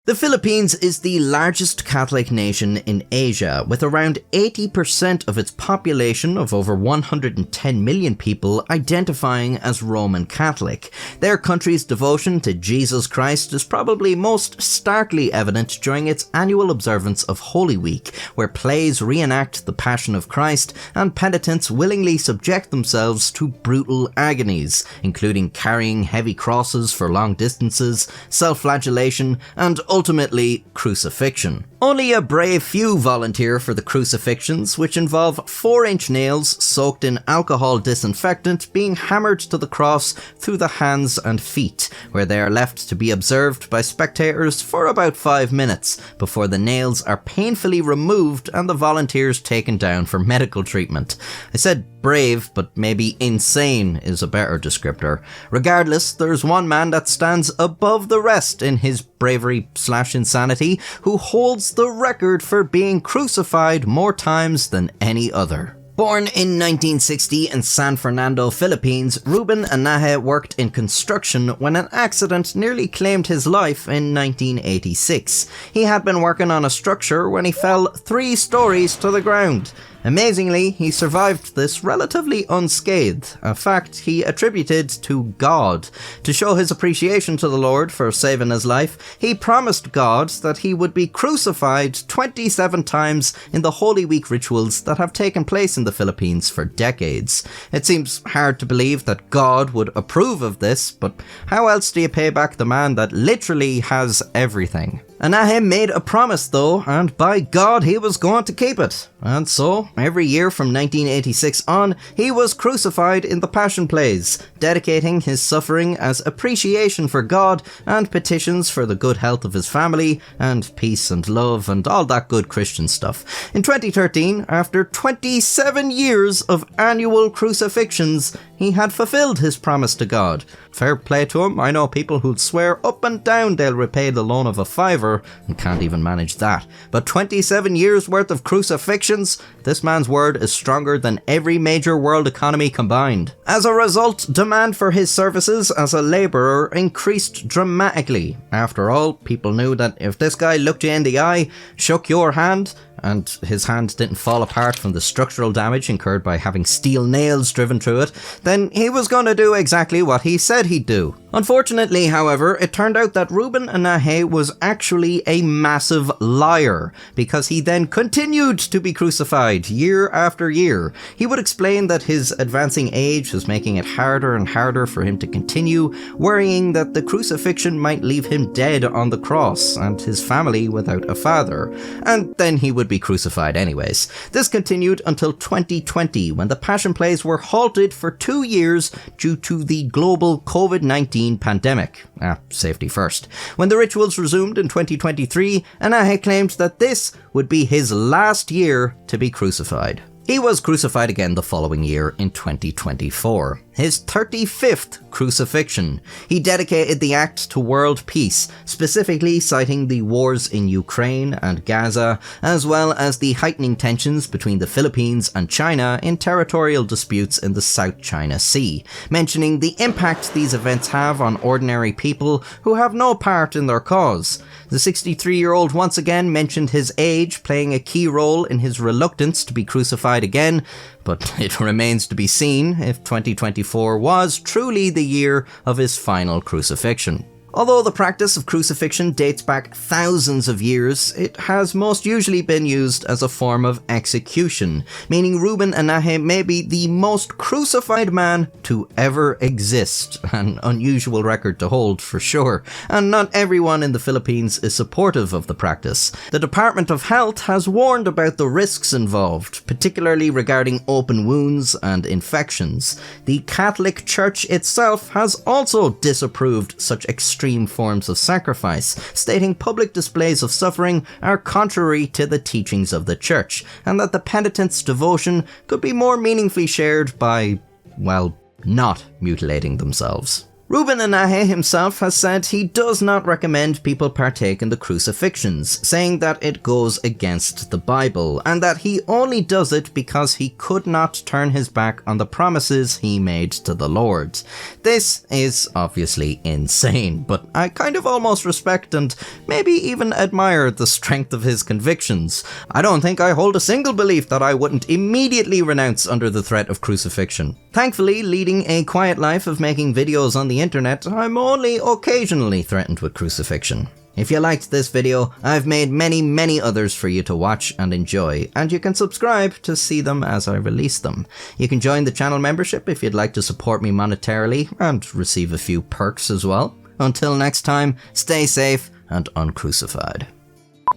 The Philippines is the largest Catholic nation in Asia, with around 80% of its population of over 110 million people identifying as Roman Catholic. Their country's devotion to Jesus Christ is probably most starkly evident during its annual observance of Holy Week, where plays reenact the Passion of Christ and penitents willingly subject themselves to brutal agonies, including carrying heavy crosses for long distances, self-flagellation, and ultimately crucifixion. Only a brave few volunteer for the crucifixions, which involve 4-inch nails soaked in alcohol disinfectant being hammered to the cross through the hands and feet, where they are left to be observed by spectators for about 5 minutes before the nails are painfully removed and the volunteers taken down for medical treatment. I said brave, but maybe insane is a better descriptor. Regardless, there's one man that stands above the rest in his bravery/insanity, who holds the record for being crucified more times than any other. Born in 1960 in San Fernando, Philippines, Ruben Enaje worked in construction when an accident nearly claimed his life in 1986. He had been working on a structure when he fell 3 stories to the ground. Amazingly, he survived this relatively unscathed, a fact he attributed to God. To show his appreciation to the Lord for saving his life, he promised God that he would be crucified 27 times in the Holy Week rituals that have taken place in the Philippines for decades. It seems hard to believe that God would approve of this, but how else do you pay back the man that literally has everything? Enaje made a promise though, and by God he was going to keep it. And so, every year from 1986 on, he was crucified in the Passion Plays, dedicating his suffering as appreciation for God and petitions for the good health of his family, and peace and love and all that good Christian stuff. In 2013, after 27 years of annual crucifixions, he had fulfilled his promise to God. Fair play to him. I know people who'd swear up and down they'll repay the loan of a $5 and can't even manage that. But 27 years worth of crucifixions? This man's word is stronger than every major world economy combined. As a result, demand for his services as a labourer increased dramatically. After all, people knew that if this guy looked you in the eye, shook your hand, and his hand didn't fall apart from the structural damage incurred by having steel nails driven through it, then he was going to do exactly what he said he'd do. Unfortunately, however, it turned out that Ruben Enaje was actually a massive liar, because he then continued to be crucified year after year. He would explain that his advancing age was making it harder and harder for him to continue, worrying that the crucifixion might leave him dead on the cross and his family without a father. And then he would be crucified anyways. This continued until 2020, when the Passion Plays were halted for 2 years due to the global COVID-19 pandemic. Safety first. When the rituals resumed in 2023, Enaje claimed that this would be his last year to be crucified. He was crucified again the following year in 2024, his 35th crucifixion. He dedicated the act to world peace, specifically citing the wars in Ukraine and Gaza, as well as the heightening tensions between the Philippines and China in territorial disputes in the South China Sea, mentioning the impact these events have on ordinary people who have no part in their cause. The 63-year-old once again mentioned his age playing a key role in his reluctance to be crucified again, but it remains to be seen if 2024 was truly the year of his final crucifixion. Although the practice of crucifixion dates back thousands of years, it has most usually been used as a form of execution, meaning Ruben Enaje may be the most crucified man to ever exist. An unusual record to hold for sure, and not everyone in the Philippines is supportive of the practice. The Department of Health has warned about the risks involved, particularly regarding open wounds and infections. The Catholic Church itself has also disapproved such extreme forms of sacrifice, stating public displays of suffering are contrary to the teachings of the Church, and that the penitent's devotion could be more meaningfully shared by, well, not mutilating themselves. Ruben Enaje himself has said he does not recommend people partake in the crucifixions, saying that it goes against the Bible, and that he only does it because he could not turn his back on the promises he made to the Lord. This is obviously insane, but I kind of almost respect and maybe even admire the strength of his convictions. I don't think I hold a single belief that I wouldn't immediately renounce under the threat of crucifixion. Thankfully, leading a quiet life of making videos on the internet, I'm only occasionally threatened with crucifixion. If you liked this video, I've made many others for you to watch and enjoy, and you can subscribe to see them as I release them. You can join the channel membership if you'd like to support me monetarily, and receive a few perks as well. Until next time, stay safe and uncrucified.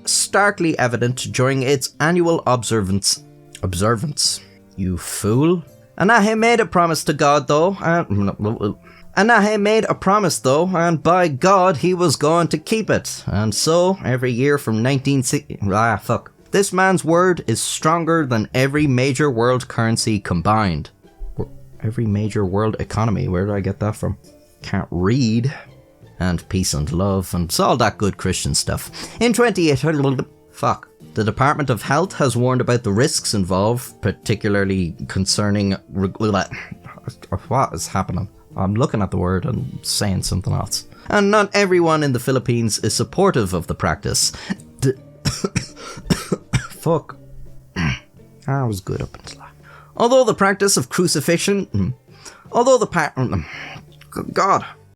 Starkly evident during its annual observance, you fool. Enaje made a promise to God though, Enaje made a promise though, and by God he was going to keep it. And so, every year from 1960... This man's word is stronger than every major world currency combined. Every major world economy, where did I get that from? Can't read. And peace and love, and all that good Christian stuff. In 28... The Department of Health has warned about the risks involved, particularly concerning... What is happening? I'm looking at the word and saying something else. And not everyone in the Philippines is supportive of the practice. Fuck. I was good up until that. Although the practice of crucifixion... God...